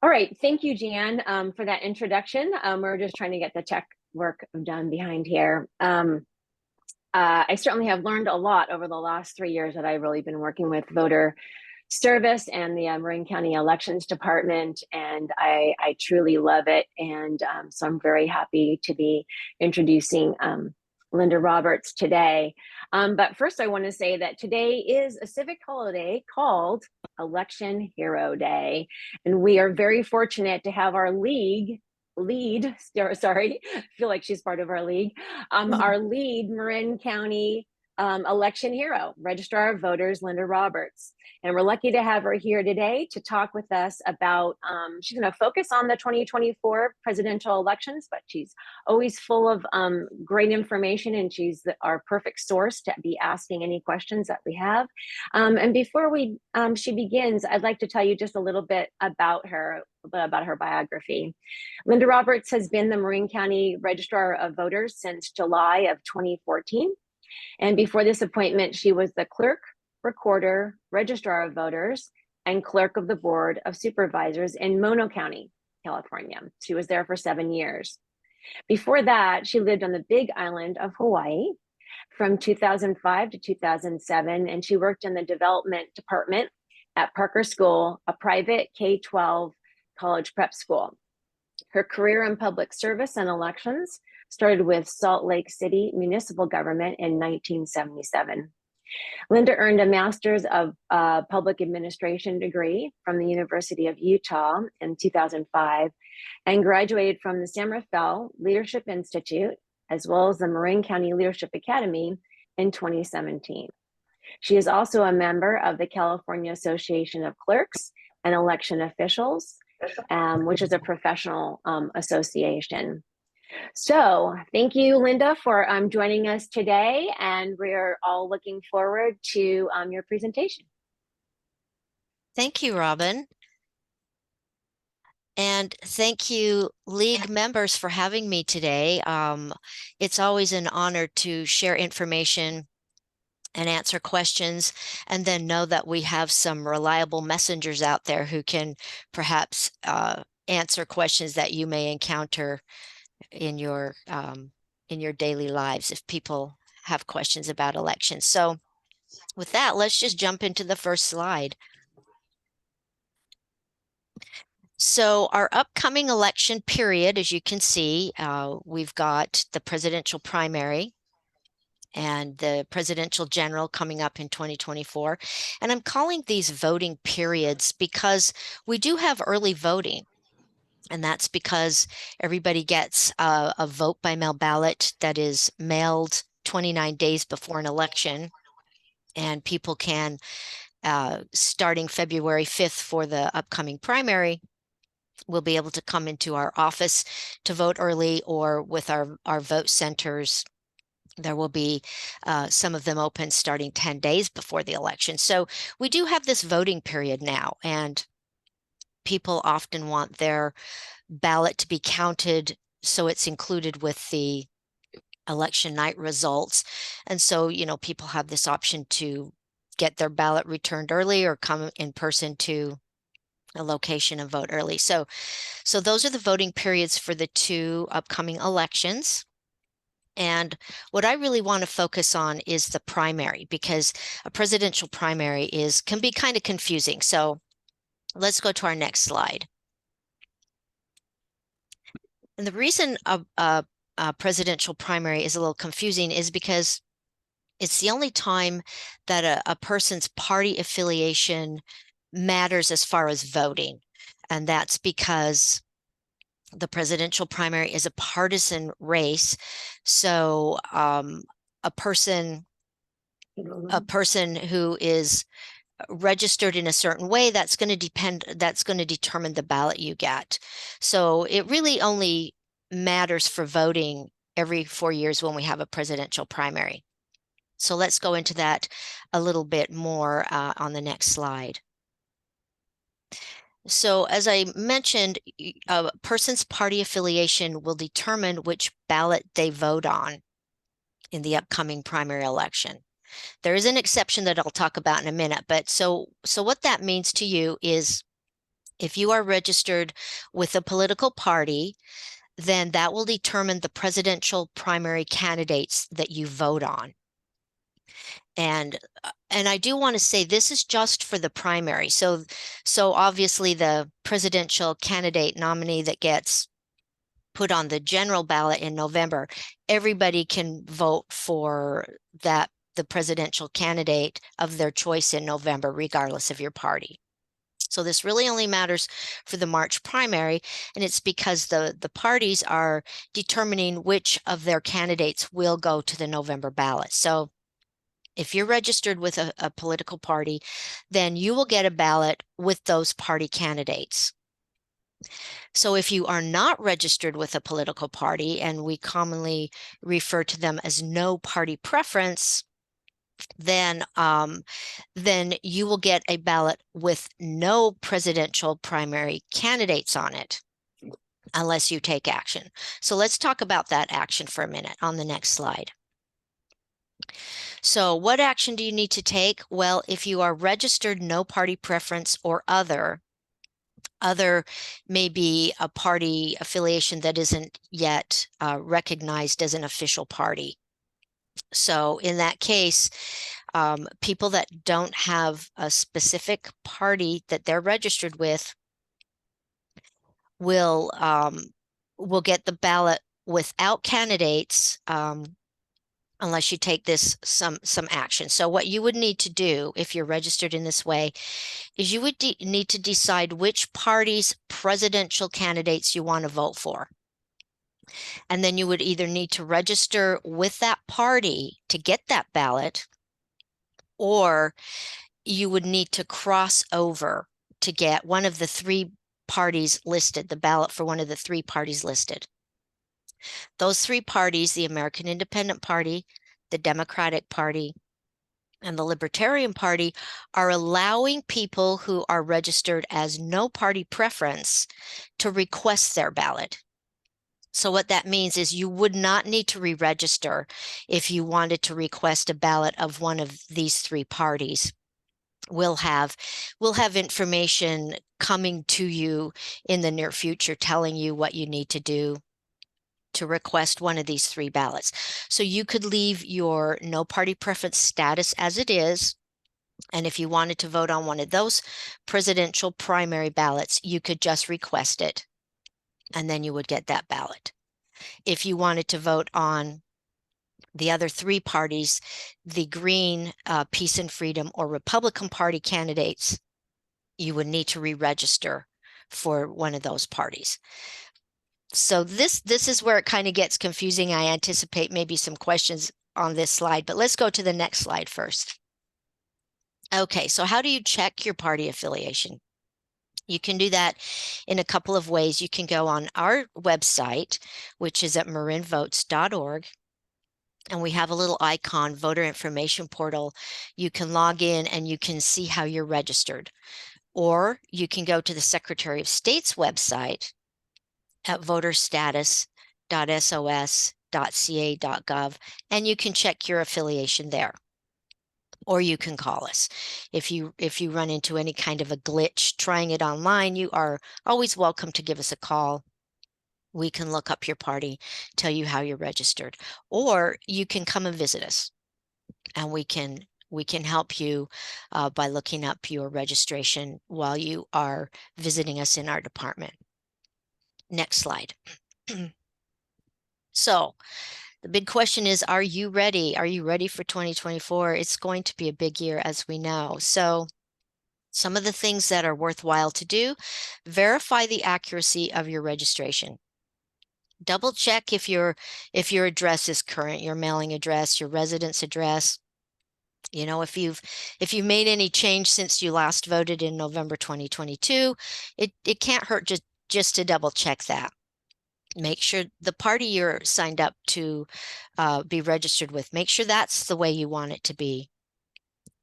All right, thank you, Jan, for that introduction. We're just trying to get the tech work done behind here. I certainly have learned a lot over the last 3 years that I've really been working with voter service and the Marin County Elections Department, and I truly love it. And so I'm very happy to be introducing Lynda Roberts today. But first, I want to say that today is a civic holiday called Election Hero Day, and we are very fortunate to have our sorry, I feel like she's part of our league, our lead Marin County election hero, Registrar of Voters, Lynda Roberts. And we're lucky to have her here today to talk with us about, she's going to focus on the 2024 presidential elections, but she's always full of great information, and she's our perfect source to be asking any questions that we have. And before she begins, I'd like to tell you just a little bit about her biography. Lynda Roberts has been the Marin County Registrar of Voters since July of 2014. And before this appointment, she was the clerk, recorder, registrar of voters, and clerk of the Board of Supervisors in Mono County, California. She was there for 7 years. Before that, she lived on the Big Island of Hawaii from 2005 to 2007, and she worked in the development department at Parker School, a private K-12 college prep school. Her career in public service and elections started with Salt Lake City municipal government in 1977. Lynda earned a master's of public administration degree from the University of Utah in 2005 and graduated from the San Rafael Leadership Institute, as well as the Marin County Leadership Academy in 2017. She is also a member of the California Association of Clerks and Election Officials, which is a professional association. So thank you, Lynda, for joining us today, and we're all looking forward to your presentation. Thank you, Robin. And thank you, League members, for having me today. It's always an honor to share information and answer questions, and then know that we have some reliable messengers out there who can perhaps answer questions that you may encounter in your daily lives if people have questions about elections. So with that, let's just jump into the first slide. So our upcoming election period, as you can see, we've got the presidential primary and the presidential general coming up in 2024. And I'm calling these voting periods because we do have early voting. And that's because everybody gets a vote by mail ballot that is mailed 29 days before an election. And people can, starting February 5th for the upcoming primary, will be able to come into our office to vote early, or with our vote centers. There will be some of them open starting 10 days before the election. So we do have this voting period now, and people often want their ballot to be counted so it's included with the election night results. And so, you know, people have this option to get their ballot returned early or come in person to a location and vote early. So those are the voting periods for the two upcoming elections. And what I really want to focus on is the primary, because a presidential primary can be kind of confusing. So let's go to our next slide. And the reason a presidential primary is a little confusing is because it's the only time that a person's party affiliation matters as far as voting. And that's because the presidential primary is a partisan race. So a person who is registered in a certain way, that's going to determine the ballot you get. So it really only matters for voting every 4 years when we have a presidential primary. So let's go into that a little bit more on the next slide. So as I mentioned, a person's party affiliation will determine which ballot they vote on in the upcoming primary election. There is an exception that I'll talk about in a minute, but so what that means to you is If you are registered with a political party, then that will determine the presidential primary candidates that you vote on. And I do want to say this is just for the primary. So obviously the presidential candidate nominee that gets put on the general ballot in November, everybody can vote for the presidential candidate of their choice in November, regardless of your party. So this really only matters for the March primary, and it's because the parties are determining which of their candidates will go to the November ballot. So if you're registered with a political party, then you will get a ballot with those party candidates. So if you are not registered with a political party, and we commonly refer to them as no party preference, then you will get a ballot with no presidential primary candidates on it unless you take action. So let's talk about that action for a minute on the next slide. So what action do you need to take? Well, if you are registered no party preference or other may be a party affiliation that isn't yet recognized as an official party. So in that case, people that don't have a specific party that they're registered with will get the ballot without candidates unless you take some action. So what you would need to do if you're registered in this way is you would need to decide which party's presidential candidates you want to vote for. And then you would either need to register with that party to get that ballot, or you would need to cross over to get one of the three parties listed, the ballot for one of the three parties listed. Those three parties, the American Independent Party, the Democratic Party, and the Libertarian Party, are allowing people who are registered as no party preference to request their ballot. So what that means is you would not need to re-register if you wanted to request a ballot of one of these three parties. We'll have information coming to you in the near future telling you what you need to do to request one of these three ballots. So you could leave your no party preference status as it is, and if you wanted to vote on one of those presidential primary ballots, you could just request it, and then you would get that ballot. If you wanted to vote on the other three parties, the Green, Peace and Freedom, or Republican Party candidates, you would need to re-register for one of those parties. So this is where it kind of gets confusing. I anticipate maybe some questions on this slide, but let's go to the next slide first. Okay, so how do you check your party affiliation? You can do that in a couple of ways. You can go on our website, which is at marinvotes.org. And we have a little icon, voter information portal. You can log in and you can see how you're registered. Or you can go to the Secretary of State's website at voterstatus.sos.ca.gov, and you can check your affiliation there. Or you can call us. If you run into any kind of a glitch trying it online, you are always welcome to give us a call. We can look up your party, tell you how you're registered, or you can come and visit us, and we can help you by looking up your registration while you are visiting us in our department. Next slide. So the big question is, are you ready? Are you ready for 2024? It's going to be a big year, as we know. So some of the things that are worthwhile to do: verify the accuracy of your registration. Double check if your address is current, your mailing address, your residence address. You know, if you've made any change since you last voted in November 2022, it can't hurt just to double check that. Make sure the party you're signed up to be registered with, make sure that's the way you want it to be.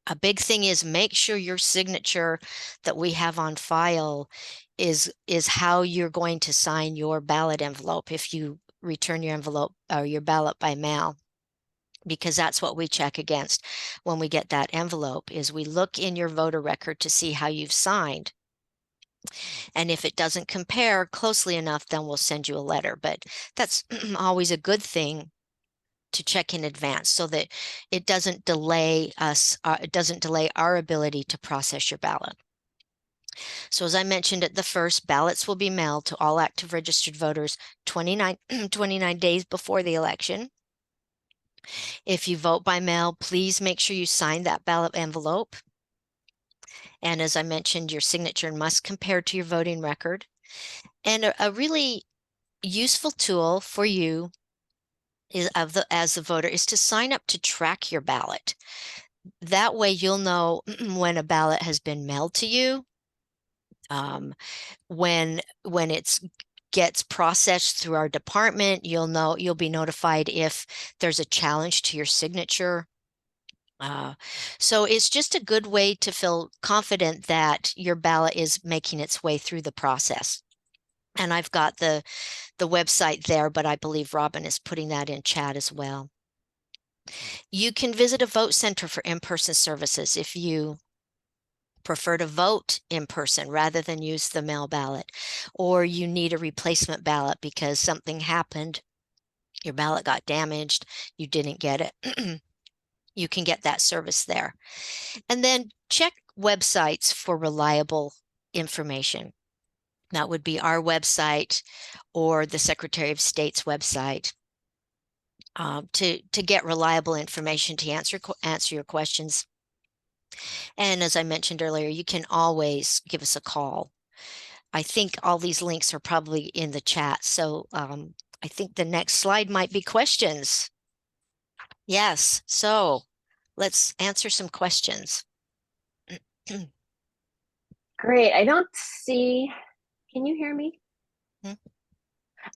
A big thing is make sure your signature that we have on file is how you're going to sign your ballot envelope if you return your envelope or your ballot by mail, because that's what we check against when we get that envelope. Is we look in your voter record to see how you've signed. And if it doesn't compare closely enough, then we'll send you a letter. But that's always a good thing to check in advance so that it doesn't delay us, it doesn't delay our ability to process your ballot. So as I mentioned at the first, ballots will be mailed to all active registered voters 29 days before the election. If you vote by mail, please make sure you sign that ballot envelope. And as I mentioned, your signature must compare to your voting record. And a really useful tool for you as a voter is to sign up to track your ballot. That way you'll know when a ballot has been mailed to you, when it gets processed through our department, you'll be notified if there's a challenge to your signature. So it's just a good way to feel confident that your ballot is making its way through the process. And I've got the website there, but I believe Robin is putting that in chat as well. You can visit a vote center for in-person services if you prefer to vote in person rather than use the mail ballot, or you need a replacement ballot because something happened, your ballot got damaged, you didn't get it. You can get that service there. And then check websites for reliable information. That would be our website or the Secretary of State's website to get reliable information to answer your questions. And as I mentioned earlier, you can always give us a call. I think all these links are probably in the chat. So I think the next slide might be questions. Yes, so let's answer some questions. Great. I don't see, can you hear me?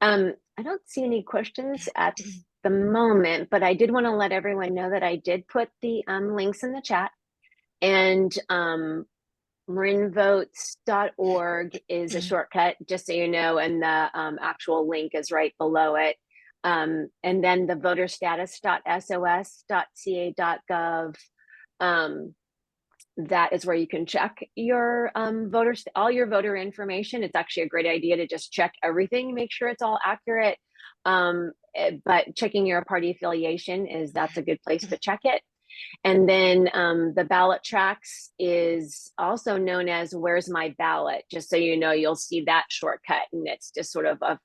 I don't see any questions at the moment, but I did want to let everyone know that I did put the links in the chat, and marinvotes.org is a shortcut, just so you know, and the actual link is right below it. And then the voterstatus.sos.ca.gov, that is where you can check your all your voter information. It's actually a great idea to just check everything, make sure it's all accurate. But checking your party affiliation that's a good place to check it. And then the ballot tracks is also known as Where's My Ballot? Just so you know, you'll see that shortcut, and it's just sort of a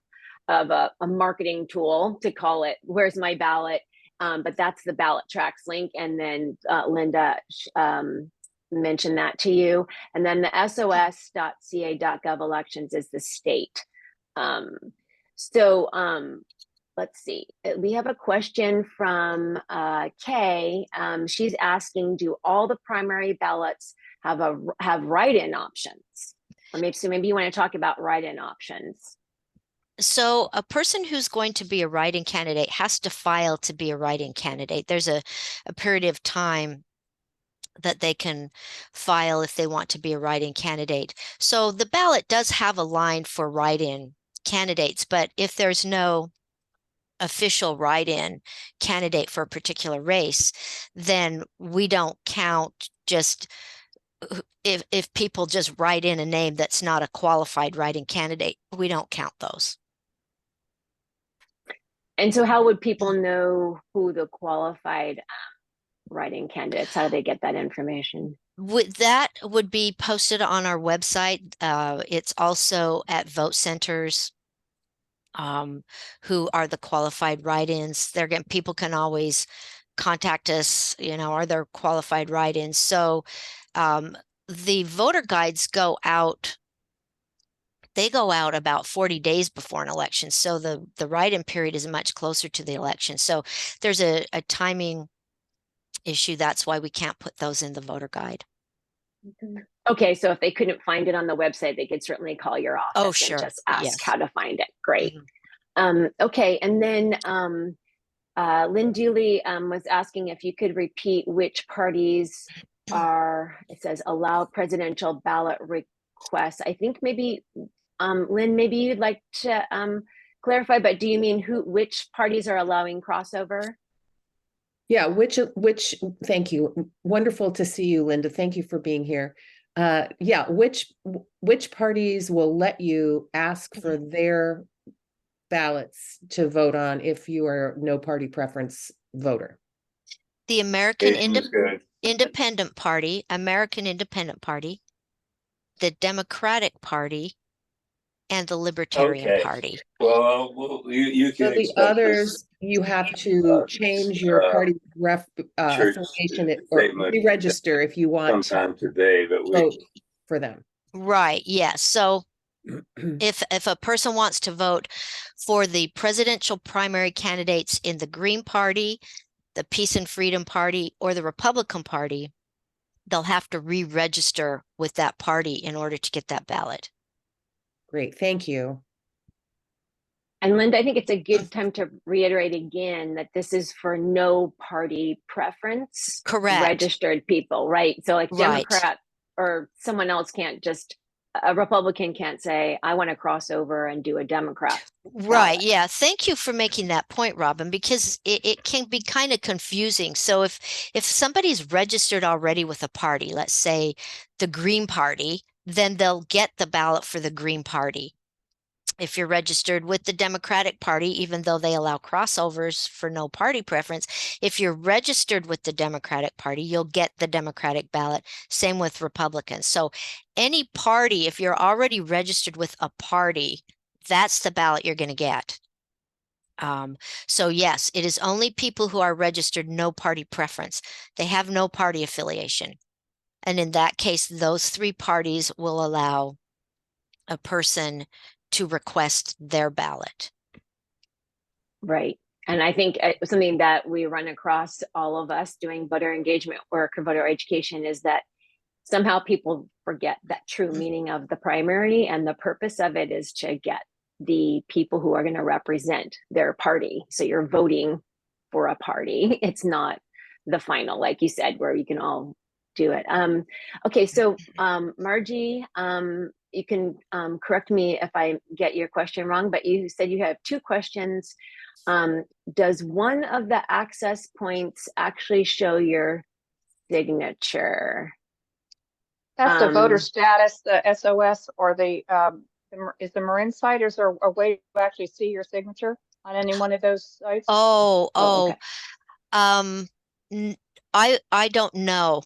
marketing tool to call it Where's My Ballot? But that's the ballot tracks link. And then Lynda mentioned that to you. And then the sos.ca.gov elections is the state. Let's see. We have a question from Kay. She's asking, do all the primary ballots have write-in options? Or maybe you want to talk about write-in options. So a person who's going to be a write-in candidate has to file to be a write-in candidate. There's a period of time that they can file if they want to be a write-in candidate. So the ballot does have a line for write-in candidates, but if there's no official write-in candidate for a particular race, then we don't count. Just if people just write in a name that's not a qualified write-in candidate, we don't count those. And so how would people know who the qualified write-in candidates? How do they get that information? That would be posted on our website. It's also at vote centers who are the qualified write-ins. People can always contact us, are there qualified write-ins? So the voter guides go out. They go out about 40 days before an election. So the write-in period is much closer to the election. So there's a timing issue. That's why we can't put those in the voter guide. Okay, so if they couldn't find it on the website, they could certainly call your office and just ask how to find it. Great. Okay, and then Lynn Dooley was asking if you could repeat which parties it says allow presidential ballot requests. I think maybe, Lynn, maybe you'd like to clarify, but do you mean which parties are allowing crossover? Yeah, thank you. Wonderful to see you, Lynda. Thank you for being here. Yeah, which parties will let you ask for their ballots to vote on if you are no party preference voter? The American Good. Independent Party, American Independent Party, the Democratic Party, and the Libertarian Okay. Party. Well, you So can the expect others, this you have to change your party church affiliation or statement re-register if you want to sometime today, but we vote for them. Right, yes. So if a person wants to vote for the presidential primary candidates in the Green Party, the Peace and Freedom Party, or the Republican Party, they'll have to re-register with that party in order to get that ballot. Great, thank you. And Lynda, I think it's a good time to reiterate again that this is for no party preference. Correct. Registered people, right? So like Right. Democrat or someone else can't just, a Republican can't say, I want to cross over and do a Democrat. Right. ballot. Yeah. Thank you for making that point, Robin, because it can be kind of confusing. So if somebody's registered already with a party, let's say the Green Party, then they'll get the ballot for the Green Party. If you're registered with the Democratic Party, even though they allow crossovers for no party preference, if you're registered with the Democratic Party, you'll get the Democratic ballot. Same with Republicans. So any party, if you're already registered with a party, that's the ballot you're going to get. So yes, it is only people who are registered no party preference. They have no party affiliation. And in that case, those three parties will allow a person to request their ballot. Right. And I think something that we run across, all of us doing voter engagement work or voter education, is that somehow people forget that true meaning of the primary, and the purpose of it is to get the people who are going to represent their party. So you're voting for a party. It's not the final, like you said, where you can all do it. Okay, so Margie, you can correct me if I get your question wrong, but you said you have two questions. Does one of the access points actually show your signature? That's the voter status, the SOS, or is the Marin site, or is there a way to actually see your signature on any one of those sites? Okay. I don't know.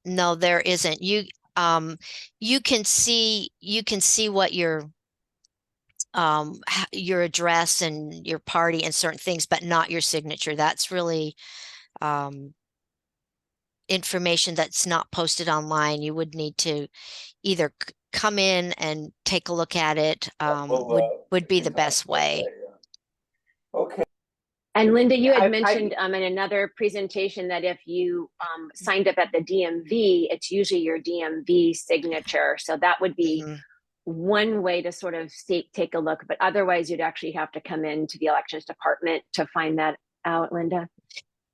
No, there isn't. You can see what your address and your party and certain things, but not your signature. That's really information that's not posted online. You would need to either come in and take a look at it. Would be the best way. Okay. And Lynda, you had mentioned in another presentation that if you signed up at the DMV, it's usually your DMV signature. So that would be one way to sort of take a look, but otherwise you'd actually have to come into the elections department to find that out, Lynda.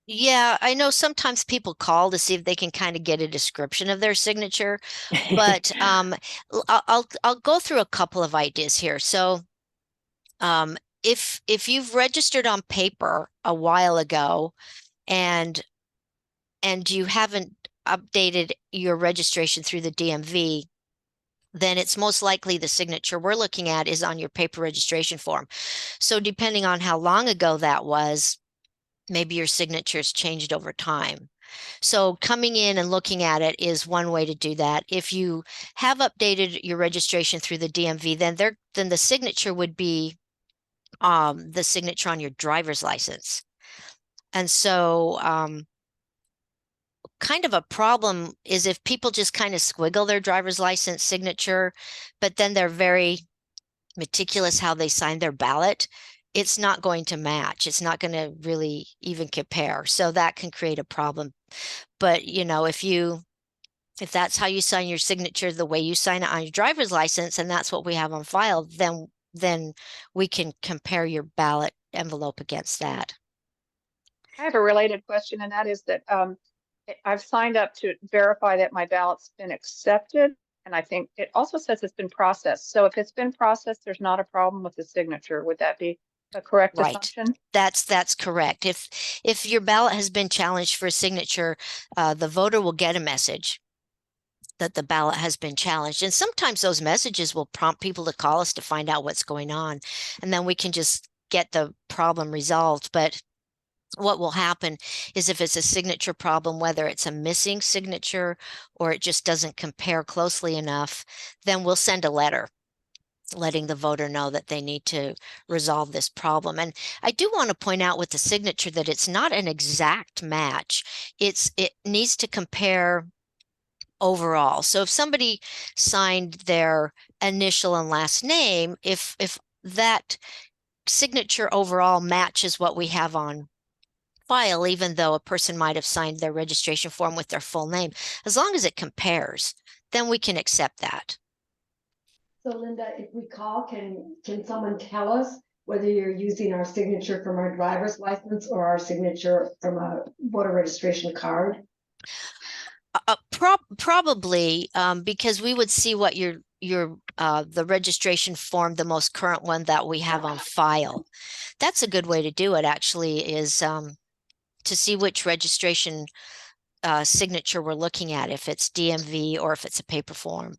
Yeah, I know sometimes people call to see if they can kind of get a description of their signature, but I'll go through a couple of ideas here. So if you've registered on paper a while ago and you haven't updated your registration through the DMV, then it's most likely the signature we're looking at is on your paper registration form. So depending on how long ago that was, maybe your signature's changed over time. So coming in and looking at it is one way to do that. If you have updated your registration through the DMV, then the signature would be the signature on your driver's license. And so kind of a problem is if people just kind of squiggle their driver's license signature, but then they're very meticulous how they sign their ballot, it's not going to match. It's not going to really even compare. So that can create a problem. But, you know, if that's how you sign your signature, the way you sign it on your driver's license, and that's what we have on file, then we can compare your ballot envelope against that. I have a related question, and that is that I've signed up to verify that my ballot's been accepted, and I think it also says it's been processed. So if it's been processed, there's not a problem with the signature. Would that be a correct assumption? That's correct. If your ballot has been challenged for a signature, the voter will get a message that the ballot has been challenged. And sometimes those messages will prompt people to call us to find out what's going on. And then we can just get the problem resolved. But what will happen is if it's a signature problem, whether it's a missing signature or it just doesn't compare closely enough, then we'll send a letter letting the voter know that they need to resolve this problem. And I do want to point out with the signature that it's not an exact match. It needs to compare overall. So if somebody signed their initial and last name, if that signature overall matches what we have on file, even though a person might have signed their registration form with their full name, as long as it compares, then we can accept that. So Lynda, if we call, can someone tell us whether you're using our signature from our driver's license or our signature from a voter registration card? Probably, because we would see what the registration form, the most current one that we have on file. That's a good way to do it, actually, is to see which registration signature we're looking at, if it's DMV or if it's a paper form.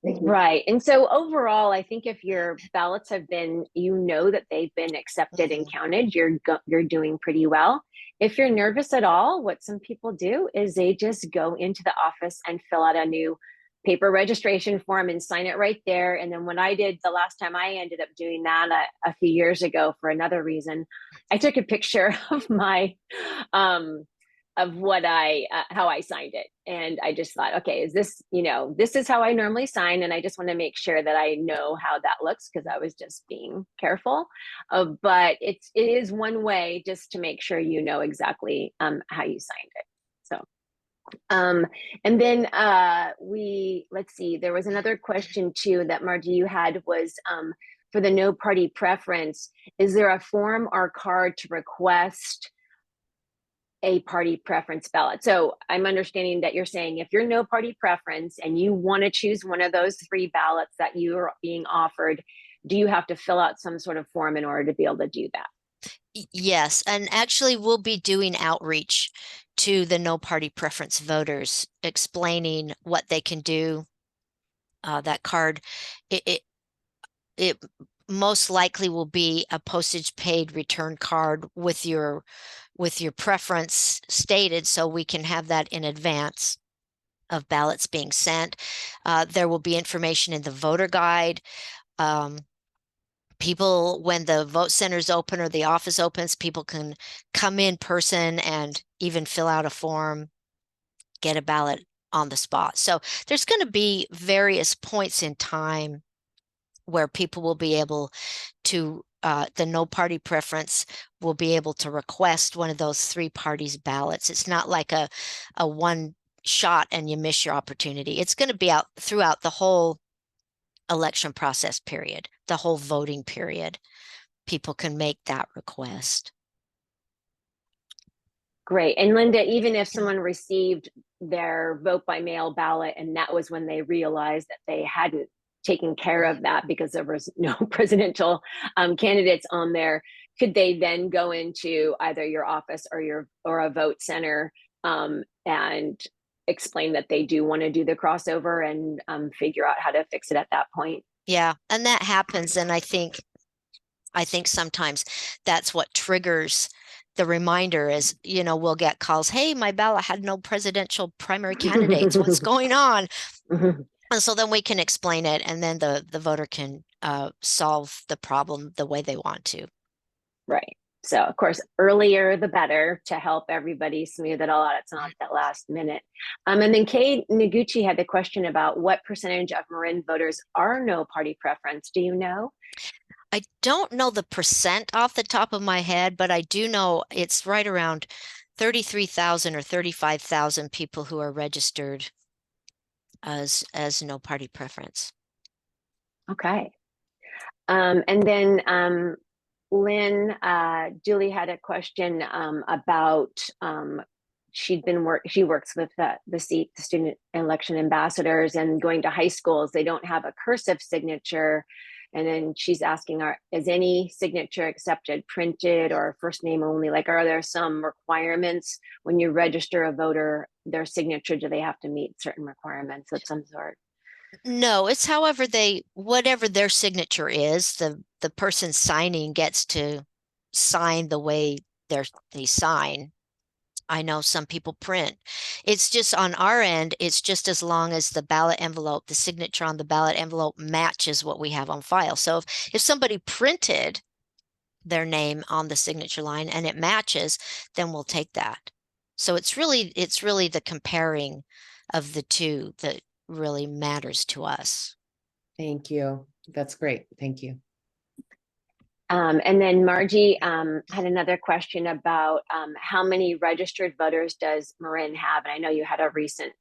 Right. And so overall, I think if your ballots have been, that they've been accepted and counted, you're doing pretty well. If you're nervous at all, what some people do is they just go into the office and fill out a new paper registration form and sign it right there. And then when I did the last time, I ended up doing that a few years ago for another reason. I took a picture of my of what how I signed it. And I just thought, okay, is this, this is how I normally sign. And I just want to make sure that I know how that looks, because I was just being careful. But it is one way just to make sure you know exactly how you signed it. So, and then let's see, there was another question too that Margie you had was, for the no party preference, is there a form or card to request a party preference ballot? So I'm understanding that you're saying if you're no party preference and you want to choose one of those 3 ballots that you are being offered, do you have to fill out some sort of form in order to be able to do that? Yes, and actually we'll be doing outreach to the no party preference voters, explaining what they can do. That card, it most likely will be a postage paid return card with your preference stated, so we can have that in advance of ballots being sent. There will be information in the voter guide. People, when the vote centers open or the office opens, people can come in person and even fill out a form, get a ballot on the spot. So there's going to be various points in time where people will be able to, the no party preference will be able to request one of those 3 parties ballots. It's not like a one shot and you miss your opportunity. It's going to be out throughout the whole election process period, the whole voting period. People can make that request. Great. And Lynda, even if someone received their vote by mail ballot and that was when they realized that they hadn't taken care of that because there was no presidential candidates on there, could they then go into either your office or a vote center and explain that they do want to do the crossover and figure out how to fix it at that point? Yeah, and that happens. And I think sometimes that's what triggers the reminder is, we'll get calls, hey, my ballot had no presidential primary candidates. What's going on? And so then we can explain it, and then the voter can solve the problem the way they want to. Right. So of course, earlier the better to help everybody smooth it all out. It's not that last minute. And then Kay Noguchi had the question about what percentage of Marin voters are no party preference. Do you know? I don't know the percent off the top of my head, but I do know it's right around 33,000 or 35,000 people who are registered as no party preference. Okay. And then Lynn, Julie had a question about she works with the student election ambassadors, and going to high schools, they don't have a cursive signature. And then she's asking, is any signature accepted printed or first name only? Like, are there some requirements when you register a voter their signature? Do they have to meet certain requirements of some sort? No, it's however whatever their signature is, the person signing gets to sign the way they sign. I know some people print. It's just on our end, it's just as long as the ballot envelope, the signature on the ballot envelope matches what we have on file. So if somebody printed their name on the signature line and it matches, then we'll take that. So it's really the comparing of the two that really matters to us. Thank you. That's great. Thank you. And then Margie had another question about how many registered voters does Marin have? And I know you had a recent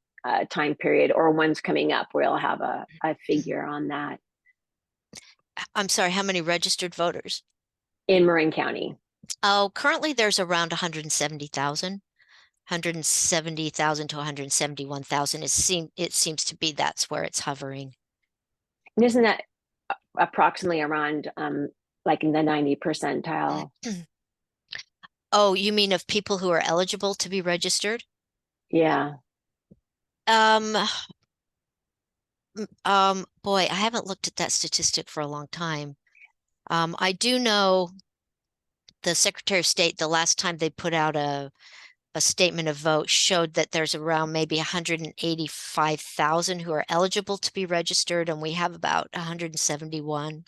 time period or one's coming up where you'll have a figure on that. I'm sorry, how many registered voters? In Marin County. Oh, currently there's around 170,000. 170,000 to 171,000. It seems to be that's where it's hovering. And isn't that approximately around like in the 90 percentile? Oh, you mean of people who are eligible to be registered? Yeah. Boy, I haven't looked at that statistic for a long time. I do know the Secretary of State, the last time they put out a statement of vote, showed that there's around maybe 185,000 who are eligible to be registered, and we have about 171.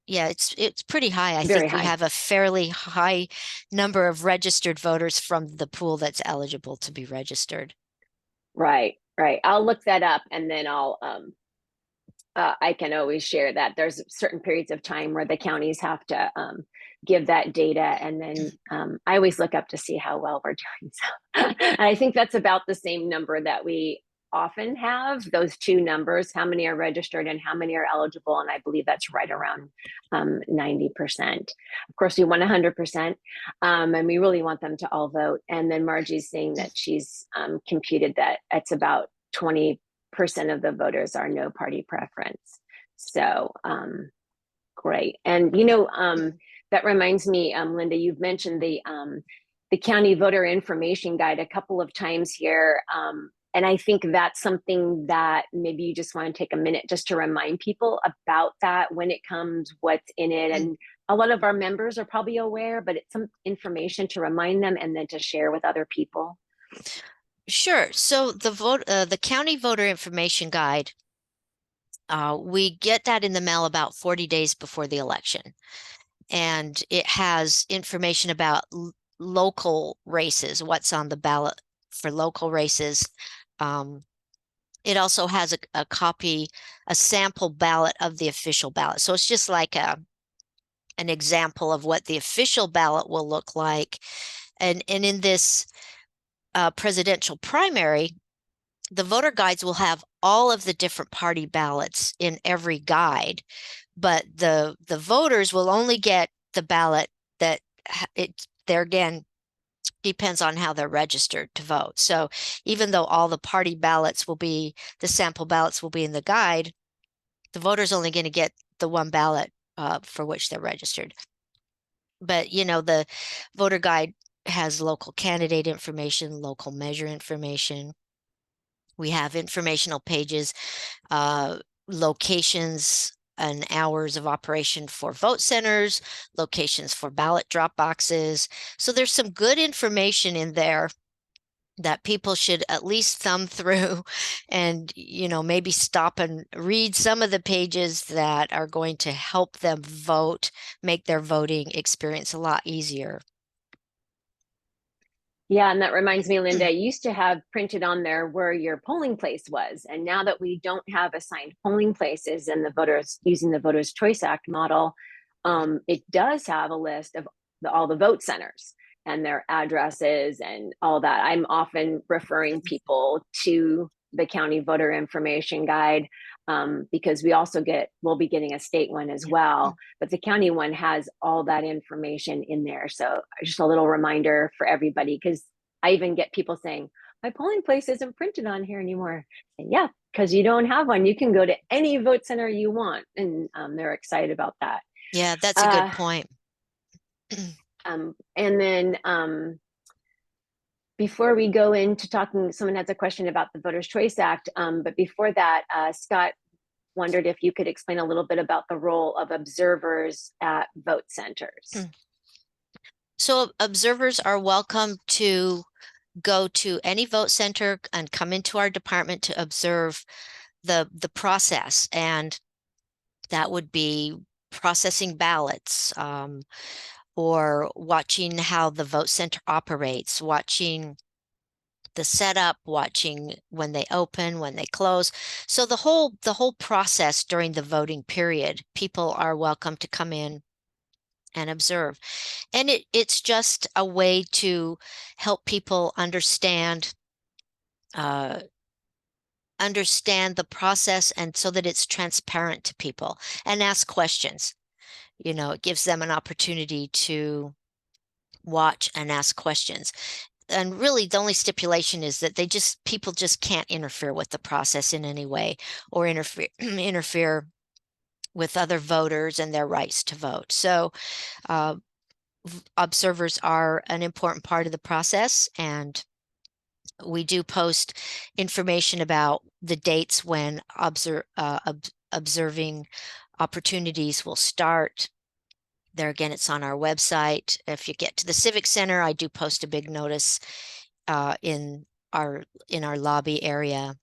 Yeah, it's pretty high. I Very think we high. have a fairly high number of registered voters from the pool that's eligible to be registered. Right. I'll look that up, and then I'll I can always share that. There's certain periods of time where the counties have to give that data, and then I always look up to see how well we're doing. So and I think that's about the same number that we often have, those two numbers, how many are registered and how many are eligible, and I believe that's right around 90%. Of course, we want 100%, and we really want them to all vote. And then Margie's saying that she's computed that it's about 20% of the voters are no party preference. So great. And that reminds me, Lynda, you've mentioned the county voter information guide a couple of times here. And I think that's something that maybe you just want to take a minute just to remind people about that, when it comes, what's in it. And a lot of our members are probably aware, but it's some information to remind them and then to share with other people. Sure. So the county voter information guide, we get that in the mail about 40 days before the election. And it has information about local races, what's on the ballot for local races. It also has a copy, a sample ballot of the official ballot. So it's just like an example of what the official ballot will look like. And in this presidential primary, the voter guides will have all of the different party ballots in every guide, but the voters will only get the ballot that there again depends on how they're registered to vote. So even though all the party ballots the sample ballots will be in the guide, the voter's only going to get the one ballot for which they're registered. But the voter guide has local candidate information, local measure information. We have informational pages, locations and hours of operation for vote centers, locations for ballot drop boxes. So there's some good information in there that people should at least thumb through and, maybe stop and read some of the pages that are going to help them vote, make their voting experience a lot easier. Yeah, and that reminds me, Lynda, I used to have printed on there where your polling place was. And now that we don't have assigned polling places and the voters using the Voters' Choice Act model, it does have a list of all the vote centers and their addresses and all that. I'm often referring people to the county voter information guide because we'll be getting a state one as well, but the county one has all that information in there. So just a little reminder for everybody, because I even get people saying, my polling place isn't printed on here anymore. And yeah, because you don't have one. You can go to any vote center you want. And they're excited about that. Yeah, that's a good point. And then Before we go into talking, someone has a question about the Voters' Choice Act, but before that, Scott wondered if you could explain a little bit about the role of observers at vote centers. So observers are welcome to go to any vote center and come into our department to observe the process, and that would be processing ballots, or watching how the vote center operates, watching the setup, watching when they open, when they close. So the whole process during the voting period, people are welcome to come in and observe. And it's just a way to help people understand the process, and so that it's transparent to people, and ask questions. You know, it gives them an opportunity to watch and ask questions. And really the only stipulation is that people just can't interfere with the process in any way, or interfere with other voters and their rights to vote. So observers are an important part of the process, and we do post information about the dates when observing opportunities will start. There again, it's on our website. If you get to the Civic Center, I do post a big notice in our lobby area.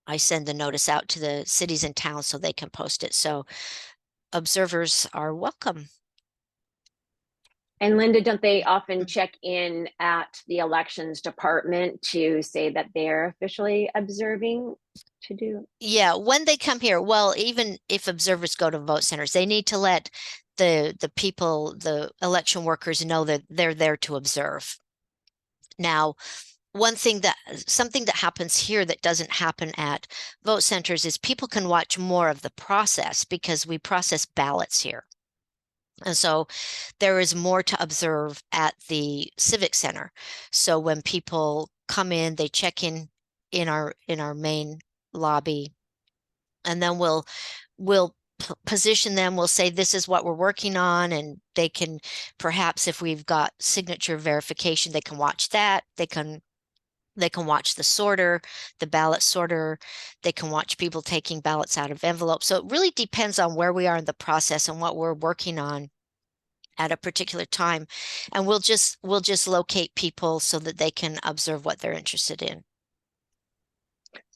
I send the notice out to the cities and towns so they can post it. So observers are welcome. And Lynda, don't they often check in at the elections department to say that they're officially observing to do? Yeah, when they come here, well, even if observers go to vote centers, they need to let the people, the election workers, know that they're there to observe. Now, something that happens here that doesn't happen at vote centers is people can watch more of the process, because we process ballots here. And so there is more to observe at the Civic Center. So when people come in, they check in our main lobby, and then we'll position them. We'll say, this is what we're working on, and they can, perhaps if we've got signature verification, they can watch that. They can watch the sorter, the ballot sorter. They can watch people taking ballots out of envelopes. So it really depends on where we are in the process and what we're working on at a particular time. And we'll just locate people so that they can observe what they're interested in.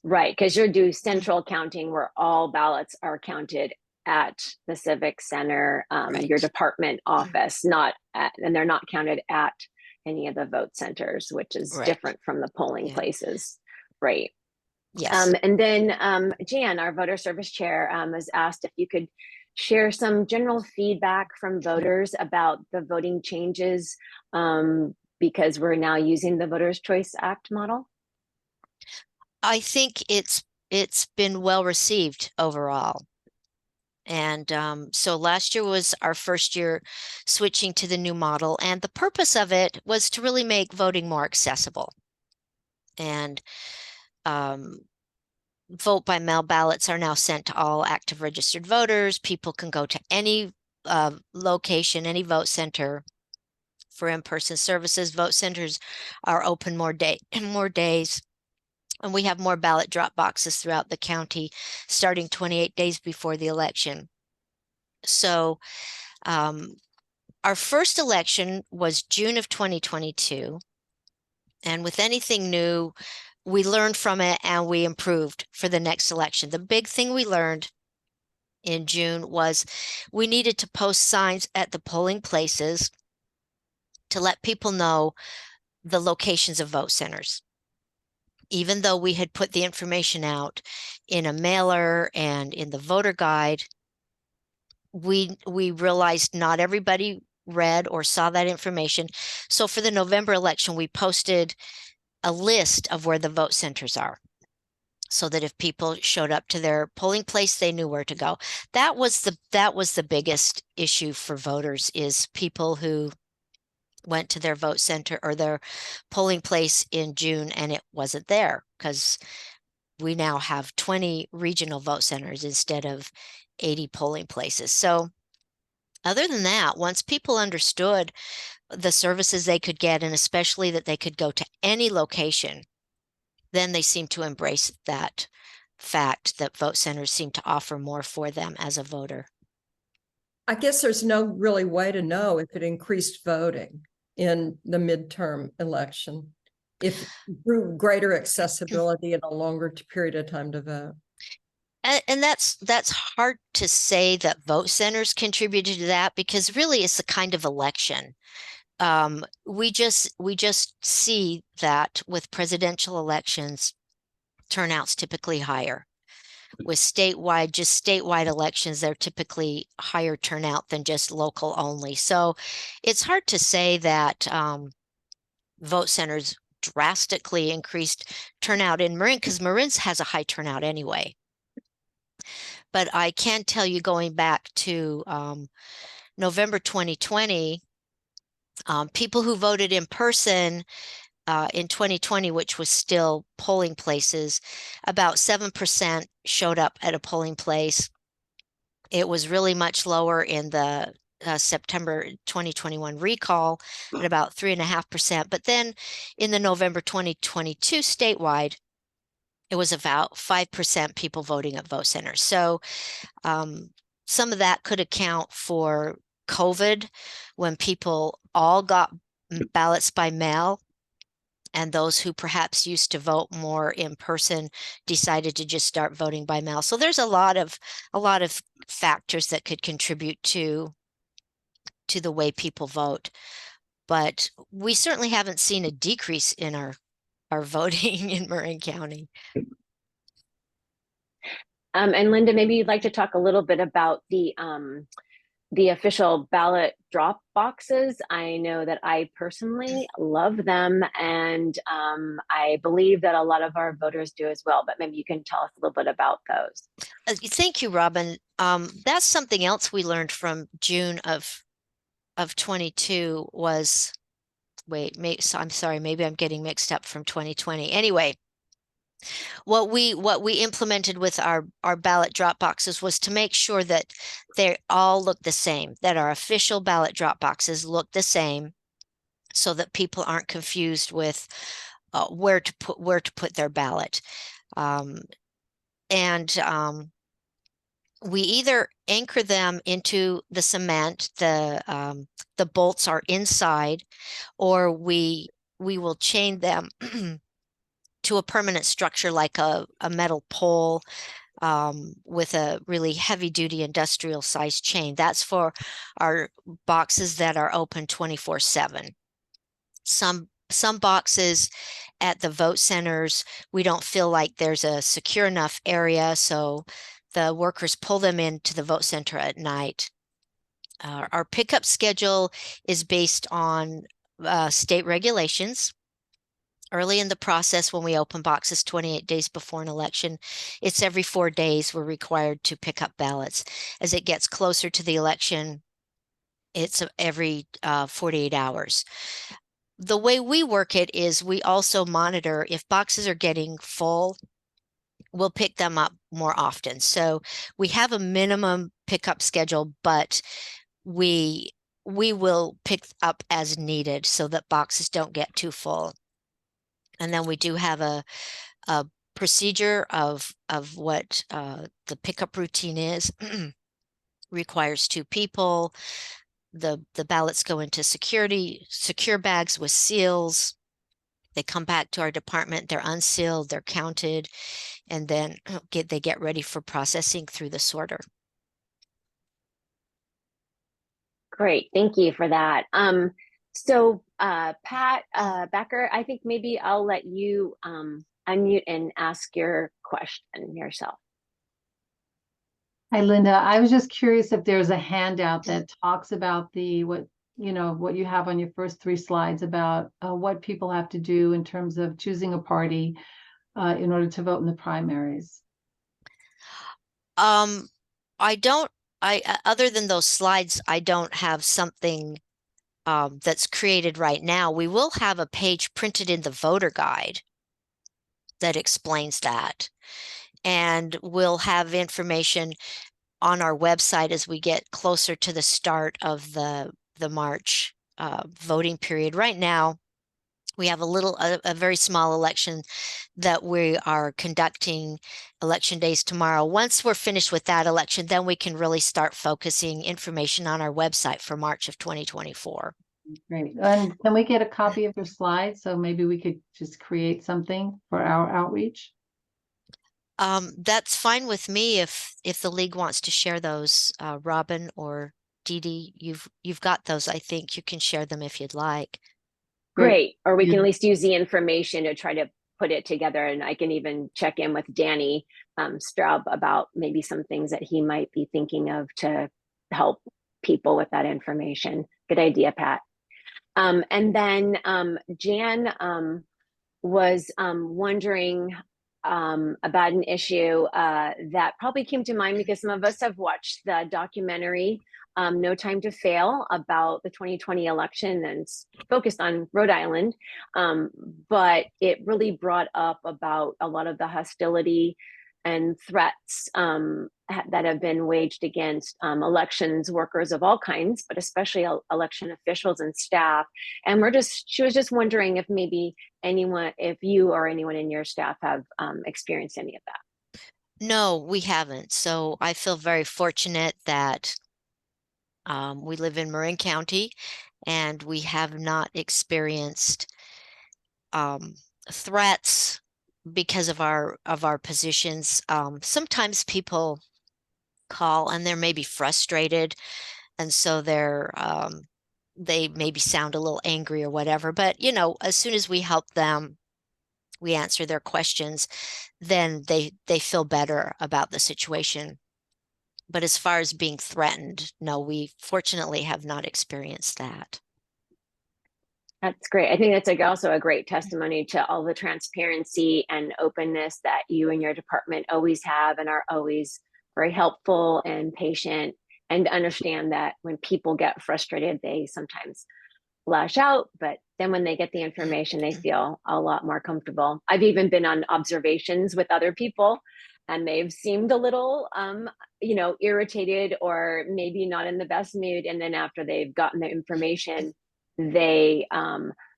Right, because you do central counting where all ballots are counted at the Civic Center, Right. your department office, and they're not counted at any of the vote centers, which is Right. different from the polling places. Right. Yes. And then Jan, our voter service chair, was asked if you could share some general feedback from voters about the voting changes, because we're now using the Voters' Choice Act model. I think it's been well received overall. And so last year was our first year switching to the new model, and the purpose of it was to really make voting more accessible. And vote by mail ballots are now sent to all active registered voters. People can go to any location, any vote center for in-person services. Vote centers are open more days. And we have more ballot drop boxes throughout the county, starting 28 days before the election. So our first election was June of 2022. And with anything new, we learned from it and we improved for the next election. The big thing we learned in June was we needed to post signs at the polling places to let people know the locations of vote centers. Even though we had put the information out in a mailer and in the voter guide, we realized not everybody read or saw that information. So for the November election, we posted a list of where the vote centers are, so that if people showed up to their polling place, they knew where to go. That was the biggest issue for voters, is people who went to their vote center or their polling place in June and it wasn't there, because we now have 20 regional vote centers instead of 80 polling places. So other than that, once people understood the services they could get, and especially that they could go to any location, then they seem to embrace that fact that vote centers seem to offer more for them as a voter. I guess there's no really way to know if it increased voting in the midterm election, if through greater accessibility and a longer period of time to vote. And that's hard to say that vote centers contributed to that, because really it's a kind of election. We just see that with presidential elections, turnout's typically higher. With statewide elections, they're typically higher turnout than just local only. So it's hard to say that vote centers drastically increased turnout in Marin, because Marin has a high turnout anyway. But I can tell you, going back to November 2020, people who voted in person in 2020, which was still polling places, about 7% showed up at a polling place. It was really much lower in the September 2021 recall at about 3.5%. But then in the November 2022 statewide, it was about 5% people voting at vote centers. So some of that could account for COVID, when people all got ballots by mail, and those who perhaps used to vote more in person decided to just start voting by mail. So there's a lot of factors that could contribute to the way people vote. But we certainly haven't seen a decrease in our voting in Marin County. And Lynda, maybe you'd like to talk a little bit about the official ballot drop boxes. I know that I personally love them, and I believe that a lot of our voters do as well, but maybe you can tell us a little bit about those. Thank you, Robin. That's something else we learned from June of 22 was, I'm sorry, maybe I'm getting mixed up from 2020. Anyway, what we implemented with our ballot drop boxes was to make sure that they all look the same, that our official ballot drop boxes look the same, so that people aren't confused with where to put their ballot. We either anchor them into the cement, the bolts are inside, or we will chain them to a permanent structure like a metal pole with a really heavy duty industrial size chain. That's for our boxes that are open 24/7. Some boxes at the vote centers, we don't feel like there's a secure enough area, so the workers pull them into the vote center at night. Our pickup schedule is based on state regulations. Early in the process, when we open boxes 28 days before an election, it's every 4 days we're required to pick up ballots. As it gets closer to the election, it's every 48 hours. The way we work it is we also monitor if boxes are getting full, we'll pick them up more often. So we have a minimum pickup schedule, but we will pick up as needed so that boxes don't get too full. And then we do have a procedure of what the pickup routine is. Requires 2 people. The ballots go into secure bags with seals. They come back to our department, they're unsealed, they're counted, and then they get ready for processing through the sorter. Great, thank you for that. So Pat Becker, I think maybe I'll let you unmute and ask your question yourself. Hi, Lynda. I was just curious if there's a handout that talks about what you have on your first 3 slides about what people have to do in terms of choosing a party in order to vote in the primaries. Other than those slides, I don't have something that's created right now. We will have a page printed in the voter guide that explains that. And we'll have information on our website as we get closer to the start of the March voting period. Right now, we have a very small election that we are conducting election days tomorrow. Once we're finished with that election, then we can really start focusing information on our website for March of 2024. Great. And can we get a copy of your slides? So maybe we could just create something for our outreach. That's fine with me if the league wants to share those. Robin or Dee Dee, you've got those. I think you can share them if you'd like. Great. Or we can Yeah. at least use the information to try to put it together. And I can even check in with Danny Straub about maybe some things that he might be thinking of to help people with that information. Good idea, Pat. And then Jan was wondering about an issue that probably came to mind because some of us have watched the documentary No Time to Fail about the 2020 election, and it's focused on Rhode Island. But it really brought up about a lot of the hostility and threats that have been waged against elections workers of all kinds, but especially election officials and staff. And she was just wondering if maybe if you or anyone in your staff have experienced any of that. No, we haven't. So I feel very fortunate that we live in Marin County and we have not experienced threats because of our positions. Sometimes people call and they're maybe frustrated, and so they maybe sound a little angry or whatever. But as soon as we help them, we answer their questions, then they feel better about the situation. But as far as being threatened, no, we fortunately have not experienced that. That's great. I think that's also a great testimony to all the transparency and openness that you and your department always have and are always very helpful and patient, and understand that when people get frustrated, they sometimes lash out, but then when they get the information, they feel a lot more comfortable. I've even been on observations with other people and they've seemed a little, irritated or maybe not in the best mood. And then after they've gotten the information, they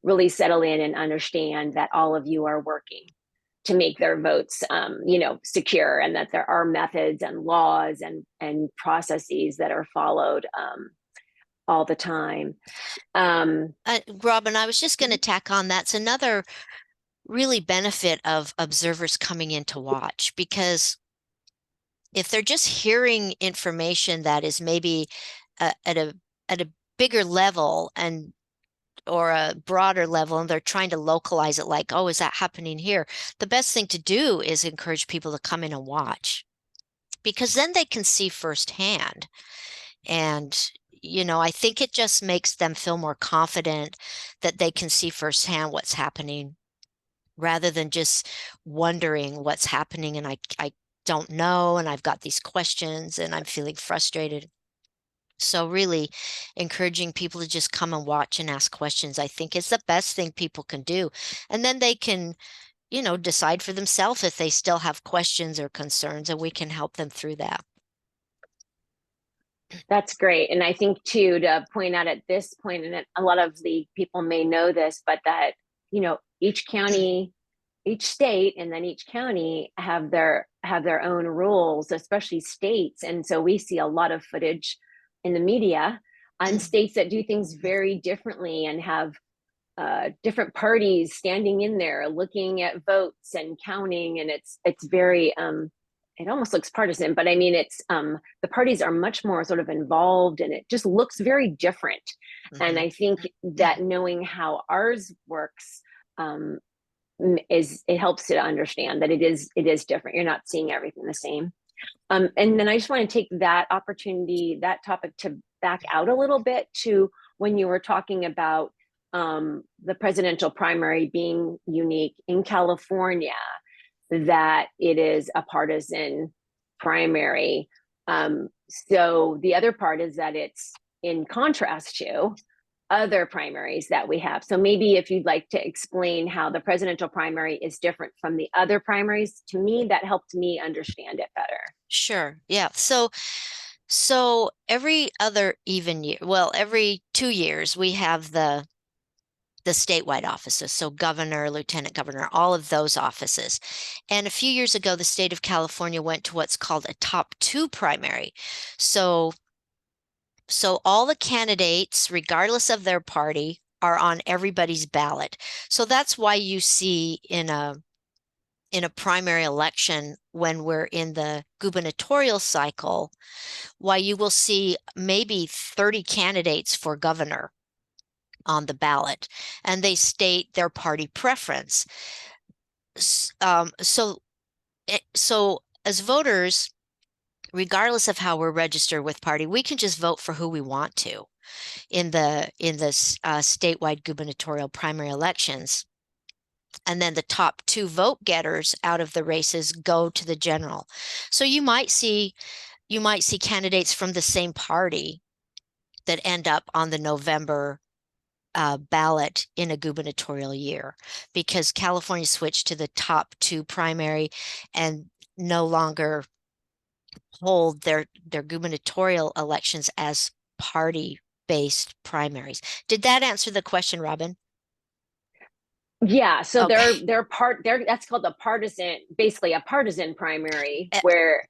really settle in and understand that all of you are working to make their votes, secure, and that there are methods and laws and processes that are followed all the time. Robin, I was just going to tack on, that's another really benefit of observers coming in to watch, because if they're just hearing information that is maybe at a bigger level or a broader level, and they're trying to localize it like, oh, is that happening here? The best thing to do is encourage people to come in and watch, because then they can see firsthand. And I think it just makes them feel more confident that they can see firsthand what's happening, rather than just wondering what's happening and I don't know, and I've got these questions and I'm feeling frustrated. So really encouraging people to just come and watch and ask questions, I think, is the best thing people can do. And then they can, decide for themselves if they still have questions or concerns, and we can help them through that. That's great. And I think too, to point out at this point, and a lot of the people may know this, but that, each county, each state, and then each county have their own rules, especially states. And so we see a lot of footage in the media on states that do things very differently and have different parties standing in there looking at votes and counting. And it's very, it almost looks partisan, but I mean, it's the parties are much more sort of involved, and it just looks very different. Mm-hmm. And I think that knowing how ours works it helps to understand that it is different. You're not seeing everything the same. And then I just want to take that topic to back out a little bit to when you were talking about the presidential primary being unique in California, that it is a partisan primary. So the other part is that it's in contrast to other primaries that we have. So maybe if you'd like to explain how the presidential primary is different from the other primaries, to me, that helped me understand it better. Sure. Yeah. So So every other even year, well, every 2 years, we have the statewide offices. So governor, lieutenant governor, all of those offices. And a few years ago, the state of California went to what's called a top 2 primary. So all the candidates, regardless of their party, are on everybody's ballot. So that's why you see in a primary election, when we're in the gubernatorial cycle, why you will see maybe 30 candidates for governor on the ballot, and they state their party preference. So as voters, regardless of how we're registered with party, we can just vote for who we want to in the statewide gubernatorial primary elections. And then the top 2 vote getters out of the races go to the general. So you might see candidates from the same party that end up on the November ballot in a gubernatorial year, because California switched to the top 2 primary and no longer hold their gubernatorial elections as party-based primaries. Did that answer the question, Robin? Yeah, so Okay. that's called basically a partisan primary, where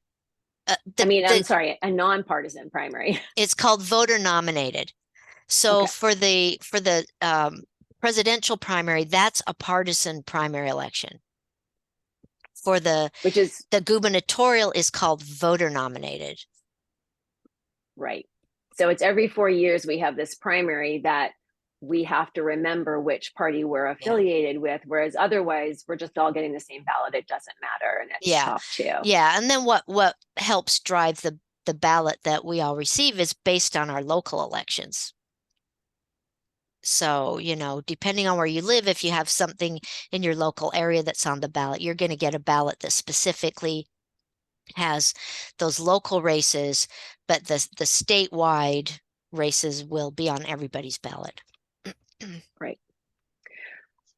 I'm sorry, a nonpartisan primary. It's called voter nominated. So Okay. for the presidential primary, that's a partisan primary election. For the gubernatorial is called voter nominated. Right. So it's every 4 years we have this primary that we have to remember which party we're affiliated with, whereas otherwise we're just all getting the same ballot. It doesn't matter, and it's top 2. Yeah, and then what helps drive the ballot that we all receive is based on our local elections. So, depending on where you live, if you have something in your local area that's on the ballot, you're going to get a ballot that specifically has those local races, but the statewide races will be on everybody's ballot. Right.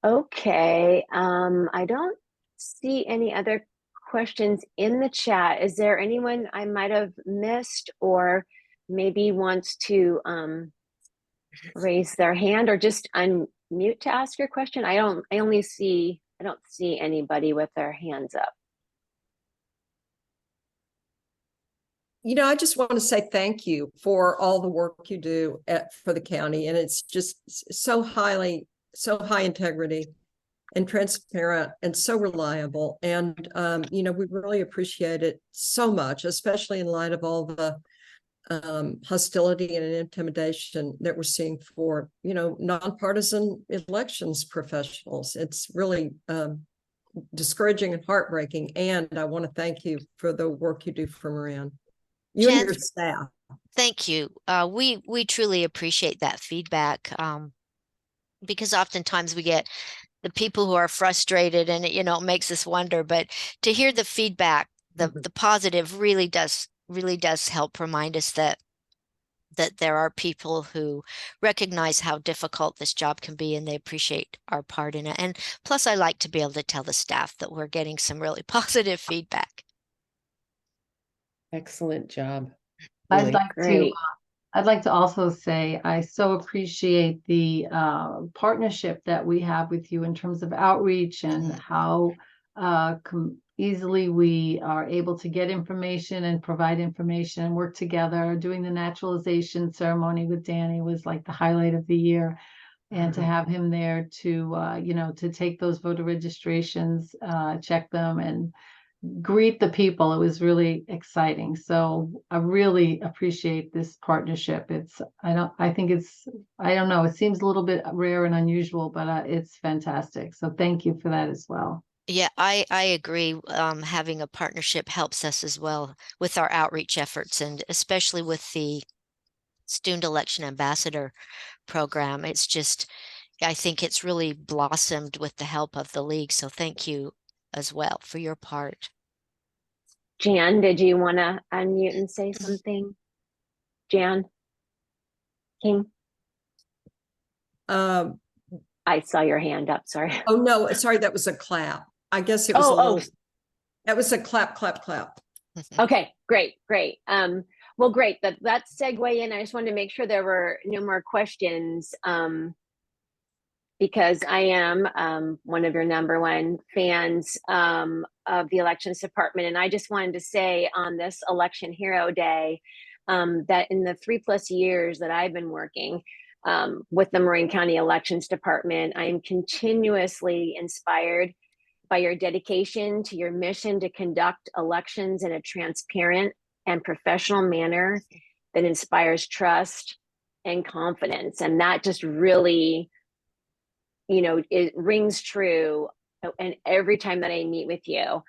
Okay. I don't see any other questions in the chat. Is there anyone I might have missed, or maybe wants to raise their hand or just unmute to ask your question? I don't see anybody with their hands up. I just want to say thank you for all the work you do for the county. And it's just so high integrity and transparent and so reliable. And, we really appreciate it so much, especially in light of all the hostility and intimidation that we're seeing for, nonpartisan elections professionals. It's really discouraging and heartbreaking. And I want to thank you for the work you do for Marin. You and your staff. Thank you. We truly appreciate that feedback, because oftentimes we get the people who are frustrated, and it makes us wonder. But to hear the feedback, the positive, really does help remind us that there are people who recognize how difficult this job can be, and they appreciate our part in it. And plus, I like to be able to tell the staff that we're getting some really positive feedback. Excellent job. I'd like to also say I so appreciate the partnership that we have with you in terms of outreach, and how easily we are able to get information and provide information and work together. Doing the naturalization ceremony with Danny was like the highlight of the year. And to have him there to take those voter registrations, check them, and greet the people. It was really exciting. So I really appreciate this partnership. It seems a little bit rare and unusual, but it's fantastic. So thank you for that as well. Yeah, I agree. Having a partnership helps us as well with our outreach efforts, and especially with the Student Election Ambassador program. It's just, I think it's really blossomed with the help of the league. So thank you as well for your part. Jan, did you want to unmute and say something? Jan King? I saw your hand up, sorry. Oh, no, sorry, that was a clap. I guess it was that was a clap. Okay, great. Well, great. That segue in. I just wanted to make sure there were no more questions, because I am one of your number one fans of the elections department. And I just wanted to say on this Election Hero Day that in the 3+ years that I've been working with the Marin County Elections Department, I am continuously inspired by your dedication to your mission to conduct elections in a transparent and professional manner that inspires trust and confidence. And that just really, it rings true. And every time that I meet with you.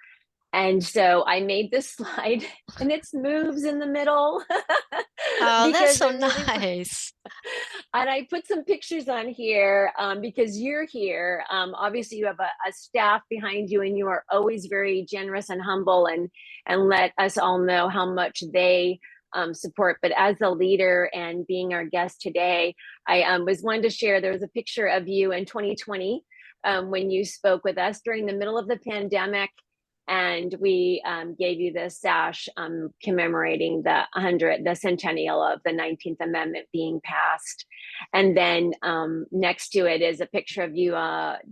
And so I made this slide and it moves in the middle. Oh, that's so really nice. And I put some pictures on here because you're here. Obviously, you have a staff behind you, and you are always very generous and humble, and let us all know how much they support. But as a leader and being our guest today, I was wanting to share. There was a picture of you in 2020 when you spoke with us during the middle of the pandemic. And we gave you this sash commemorating the centennial of the 19th Amendment being passed. And then next to it is a picture of you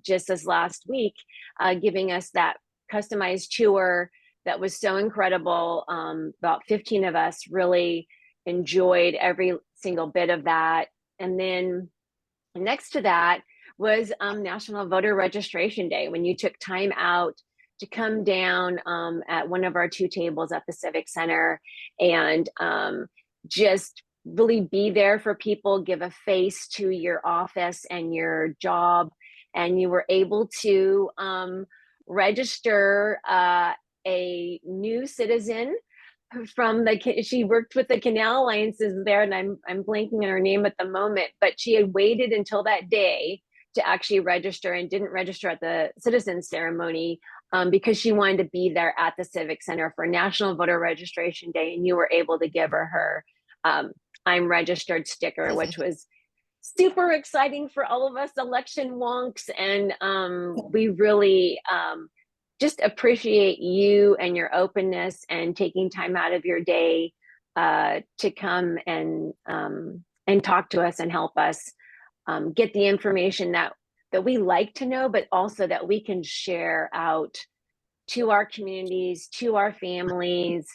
just this last week giving us that customized tour that was so incredible. About 15 of us really enjoyed every single bit of that. And then next to that was National Voter Registration Day, when you took time out to come down at one of our 2 tables at the Civic Center and just really be there for people, give a face to your office and your job. And you were able to register a new citizen from she worked with the Canal Alliances there, and I'm blanking on her name at the moment, but she had waited until that day to actually register and didn't register at the citizen ceremony because she wanted to be there at the Civic Center for National Voter Registration Day. And you were able to give her I'm registered sticker, which was super exciting for all of us election wonks. And we really just appreciate you and your openness and taking time out of your day to come and talk to us and help us get the information that we like to know, but also that we can share out to our communities, to our families.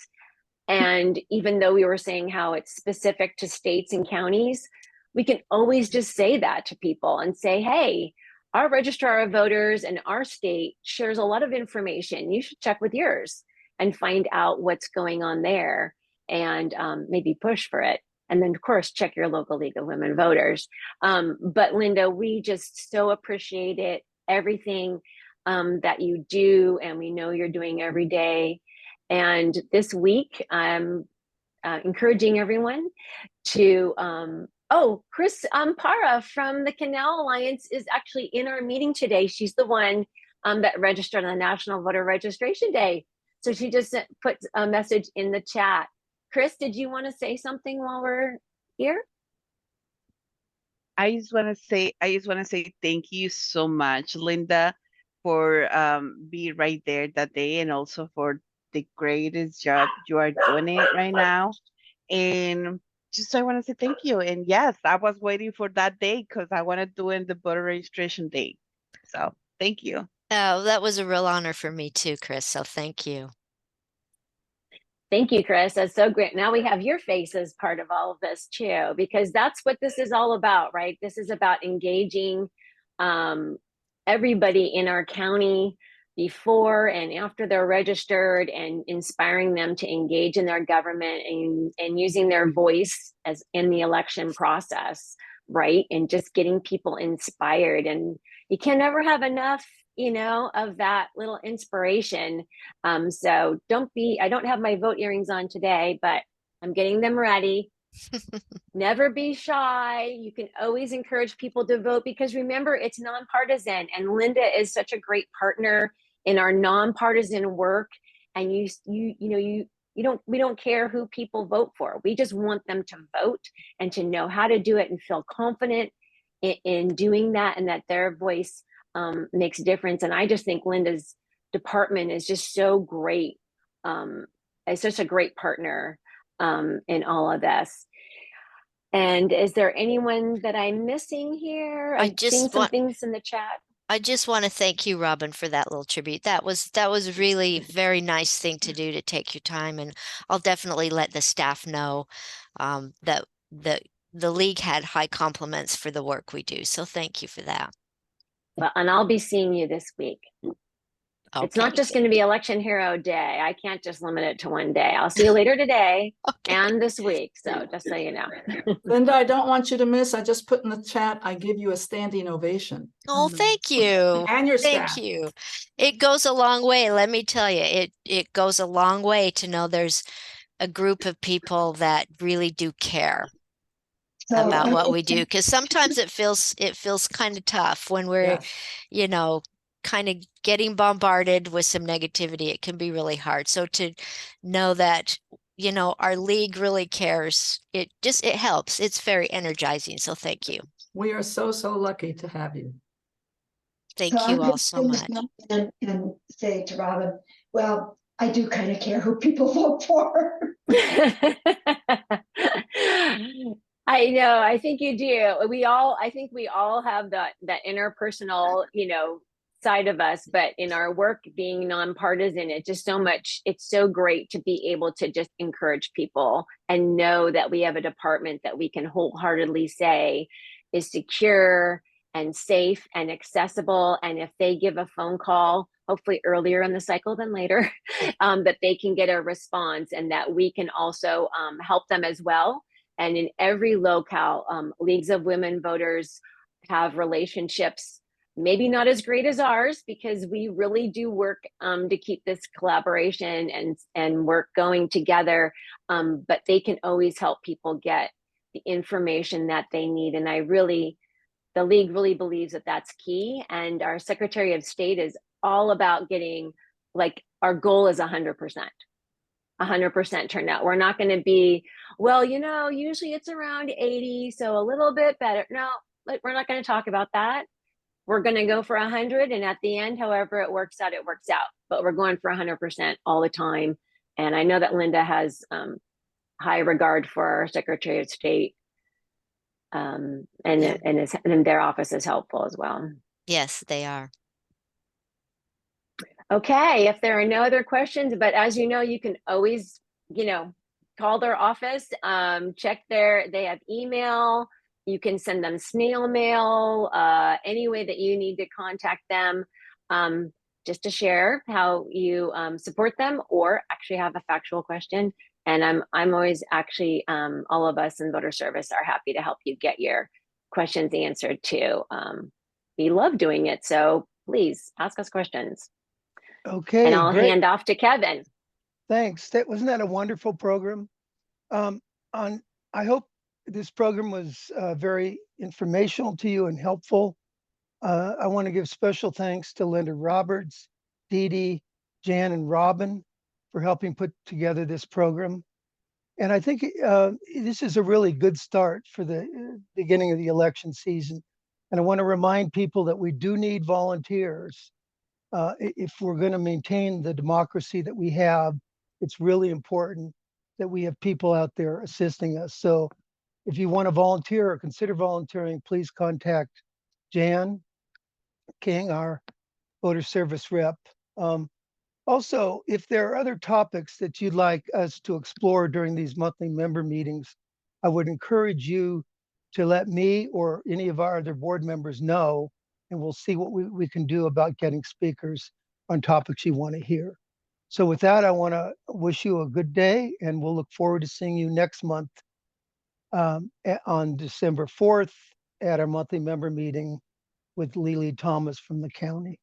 And even though we were saying how it's specific to states and counties, we can always just say that to people and say, hey, our registrar of voters in our state shares a lot of information. You should check with yours and find out what's going on there and maybe push for it. And then, of course, check your local League of Women Voters. But Lynda, we just so appreciate it, everything that you do, and we know you're doing every day. And this week, I'm encouraging everyone to, Chris Para from the Canal Alliance is actually in our meeting today. She's the one that registered on the National Voter Registration Day. So she just put a message in the chat. Chris, did you want to say something while we're here? I just want to say thank you so much, Lynda, for being right there that day, and also for the greatest job you are doing it right now. And just I want to say thank you. And yes, I was waiting for that day because I want to do it the voter registration day. So thank you. Oh, that was a real honor for me too, Chris. So thank you. Thank you, Chris. That's so great. Now we have your face as part of all of this too, because that's what this is all about, right? This is about engaging everybody in our county before and after they're registered, and inspiring them to engage in their government and using their voice as in the election process, right? And just getting people inspired. And you can never have enough, of that little inspiration. So I don't have my vote earrings on today, but I'm getting them ready. Never be shy. You can always encourage people to vote, because remember, it's nonpartisan, and Lynda is such a great partner in our nonpartisan work. And we don't care who people vote for. We just want them to vote and to know how to do it and feel confident in doing that, and that their voice makes a difference. And I just think Lynda's department is just so great. It's such a great partner in all of this. And is there anyone that I'm missing here? I I've just seen some want- things in the chat. I just want to thank you, Robin, for that little tribute. That was really very nice thing to do, to take your time, and I'll definitely let the staff know that the league had high compliments for the work we do. So thank you for that. Well, and I'll be seeing you this week. It's not Okay. just going to be Election Hero Day. I can't just limit it to one day. I'll see you later today Okay. and this week. So just so you know. Lynda, I don't want you to miss. I just put in the chat, I give you a standing ovation. Oh, thank you. And your Thank staff. you. It goes a long way. Let me tell you, it goes a long way to know there's a group of people that really do care So, about what we do. Because sometimes it feels kind of tough when we're, Yes. you know, kind of getting bombarded with some negativity. It can be really hard. So to know that, you know, our league really cares, it helps. It's very energizing. So thank you. We are so lucky to have you. Thank so you I'm all just so gonna much. jump in and say to Robin, well, I do kind of care who people vote for. I know. I think you do. I think we all have that interpersonal, you know, side of us, but in our work being nonpartisan, it's so great to be able to just encourage people and know that we have a department that we can wholeheartedly say is secure and safe and accessible. And if they give a phone call, hopefully earlier in the cycle than later, that they can get a response, and that we can also help them as well. And in every locale, leagues of women voters have relationships, maybe not as great as ours, because we really do work to keep this collaboration and work going together. But they can always help people get the information that they need. And the league really believes that that's key. And our Secretary of State is all about getting, like, our goal is 100% turnout. We're not going to be, well, you know, usually it's around 80, so a little bit better. No, we're not going to talk about that. We're going to go for 100, and at the end, however it works out, it works out. But we're going for 100% all the time. And I know that Lynda has high regard for our Secretary of State, and their office is helpful as well. Yes, they are. Okay, if there are no other questions, but as you know, you can always, you know, call their office, they have email, you can send them snail mail, any way that you need to contact them, just to share how you support them, or actually have a factual question. And I'm always actually, all of us in voter service are happy to help you get your questions answered too. We love doing it, so please ask us questions. Okay, And I'll great. hand off to Kevin. Thanks. Wasn't that a wonderful program? I hope this program was very informational to you and helpful. I want to give special thanks to Lynda Roberts, Dee Dee, Jan, and Robin for helping put together this program. And I think this is a really good start for the beginning of the election season. And I want to remind people that we do need volunteers. If we're going to maintain the democracy that we have, it's really important that we have people out there assisting us. So if you want to volunteer or consider volunteering, please contact Jan King, our voter service rep. Also, if there are other topics that you'd like us to explore during these monthly member meetings, I would encourage you to let me or any of our other board members know, and we'll see what we can do about getting speakers on topics you want to hear. So with that, I want to wish you a good day, and we'll look forward to seeing you next month on December 4th at our monthly member meeting with Lily Thomas from the county.